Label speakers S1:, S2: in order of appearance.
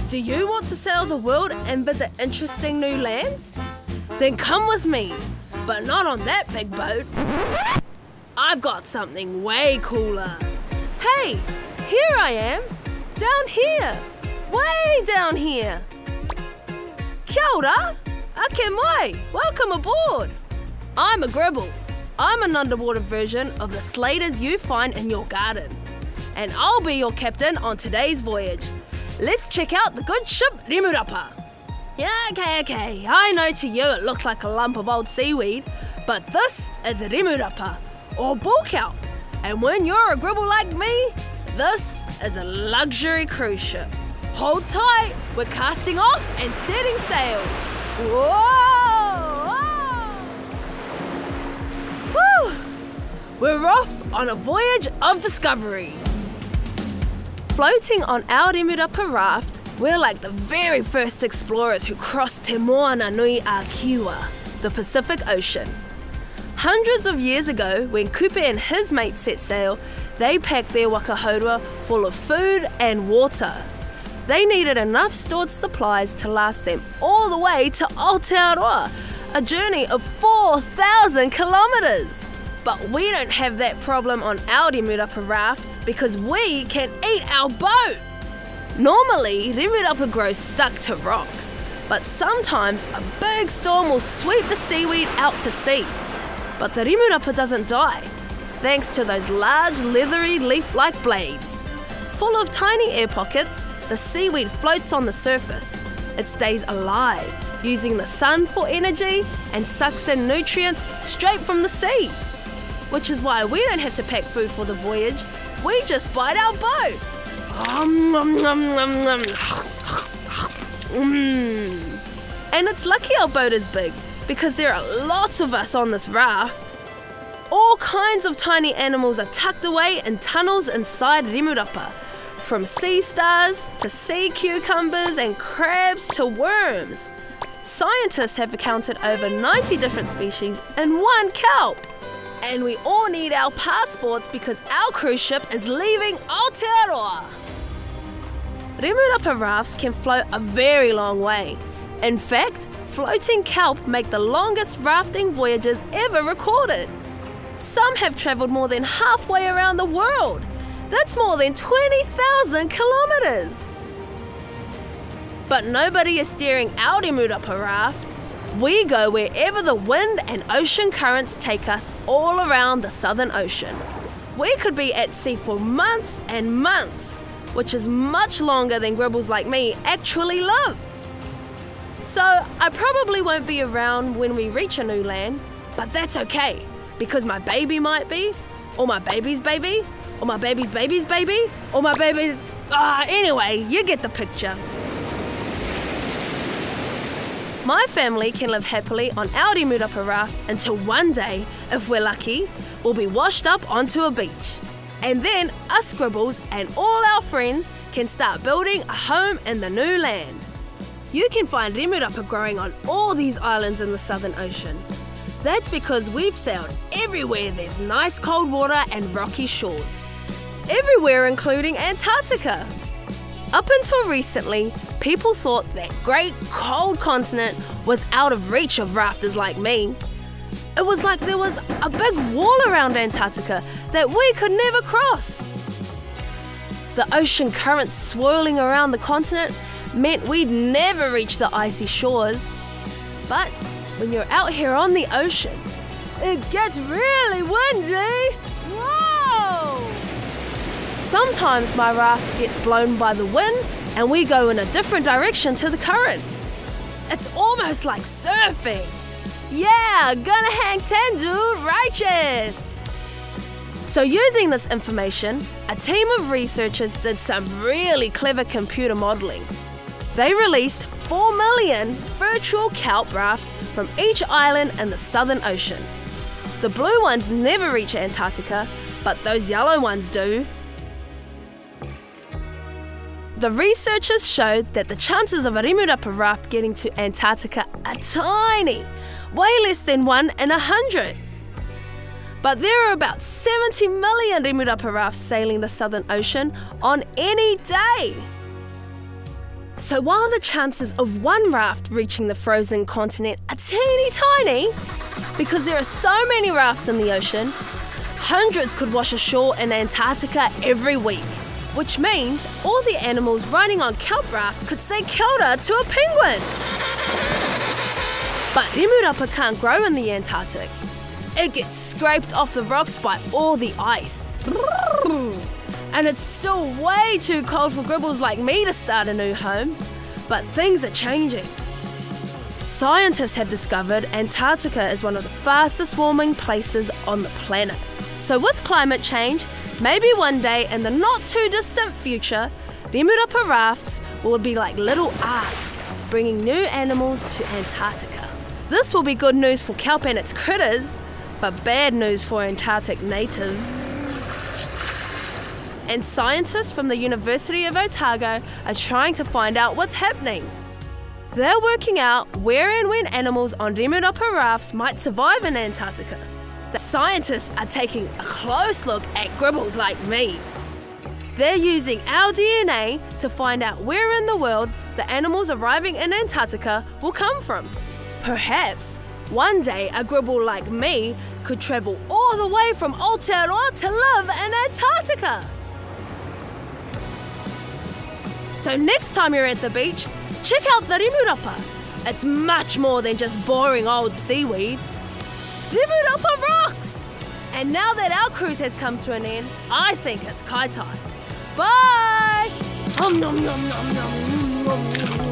S1: Do you want to sail the world and visit interesting new lands? Then come with me, but not on that big boat. I've got something way cooler. Hey, here I am, down here, way down here. Kia ora, ake mai, welcome aboard. I'm a gribble. I'm an underwater version of the slaters you find in your garden. And I'll be your captain on today's voyage. Let's check out the good ship Rimurapa. Yeah, okay. I know to you it looks like a lump of old seaweed, but this is a rimurapa, or bull kelp. And when you're a gribble like me, this is a luxury cruise ship. Hold tight, we're casting off and setting sail. Whoa! Woo! We're off on a voyage of discovery. Floating on our rimurapa raft, we're like the very first explorers who crossed Te Moana Nui a Kiwa, the Pacific Ocean. Hundreds of years ago, when Kupe and his mates set sail, they packed their wakahaurua full of food and water. They needed enough stored supplies to last them all the way to Aotearoa, a journey of 4,000 kilometres. But we don't have that problem on our rimurapa raft because we can eat our boat. Normally, rimurapa grows stuck to rocks, but sometimes a big storm will sweep the seaweed out to sea. But the rimurapa doesn't die, thanks to those large leathery leaf-like blades. Full of tiny air pockets, the seaweed floats on the surface. It stays alive, using the sun for energy and sucks in nutrients straight from the sea. Which is why we don't have to pack food for the voyage, we just bite our boat. And it's lucky our boat is big, because there are lots of us on this raft. All kinds of tiny animals are tucked away in tunnels inside rimurapa, from sea stars to sea cucumbers and crabs to worms. Scientists have counted over 90 different species in one kelp. And we all need our passports because our cruise ship is leaving Aotearoa. Rimurapa rafts can float a very long way. In fact, floating kelp make the longest rafting voyages ever recorded. Some have travelled more than halfway around the world. That's more than 20,000 kilometres. But nobody is steering our rimurapa raft. We go wherever the wind and ocean currents take us all around the Southern Ocean. We could be at sea for months and months, which is much longer than gribbles like me actually live. So I probably won't be around when we reach a new land, but that's okay, because my baby might be, or my baby's baby, or my baby's baby's baby, or my baby's... anyway, you get the picture. My family can live happily on our rimurapa raft until one day, if we're lucky, we'll be washed up onto a beach. And then us scribbles and all our friends can start building a home in the new land. You can find rimurapa growing on all these islands in the Southern Ocean. That's because we've sailed everywhere there's nice cold water and rocky shores. Everywhere including Antarctica. Up until recently, people thought that great cold continent was out of reach of rafters like me. It was like there was a big wall around Antarctica that we could never cross. The ocean currents swirling around the continent meant we'd never reach the icy shores. But when you're out here on the ocean, it gets really windy. Whoa! Sometimes my raft gets blown by the wind and we go in a different direction to the current. It's almost like surfing. Yeah, gonna hang 10, dude, righteous! So using this information, a team of researchers did some really clever computer modelling. They released 4 million virtual kelp rafts from each island in the Southern Ocean. The blue ones never reach Antarctica, but those yellow ones do. The researchers showed that the chances of a rimurapa raft getting to Antarctica are tiny, way less than 1 in 100. But there are about 70 million rimurapa rafts sailing the Southern Ocean on any day. So while the chances of one raft reaching the frozen continent are teeny tiny, because there are so many rafts in the ocean, hundreds could wash ashore in Antarctica every week, which means all the animals riding on kelp raft could say kia ora to a penguin. But rimurapa can't grow in the Antarctic. It gets scraped off the rocks by all the ice. And it's still way too cold for gribbles like me to start a new home. But things are changing. Scientists have discovered Antarctica is one of the fastest warming places on the planet. So with climate change, maybe one day in the not too distant future, rimurapa rafts will be like little arks, bringing new animals to Antarctica. This will be good news for kelp and its critters, but bad news for Antarctic natives. And scientists from the University of Otago are trying to find out what's happening. They're working out where and when animals on rimurapa rafts might survive in Antarctica. The scientists are taking a close look at gribbles like me. They're using our DNA to find out where in the world the animals arriving in Antarctica will come from. Perhaps one day a gribble like me could travel all the way from Aotearoa to live in Antarctica. So next time you're at the beach, check out the rimurapa. It's much more than just boring old seaweed. Rimurapa rocks! And now that our cruise has come to an end, I think it's kai time. Bye! Nom nom nom nom nom nom nom.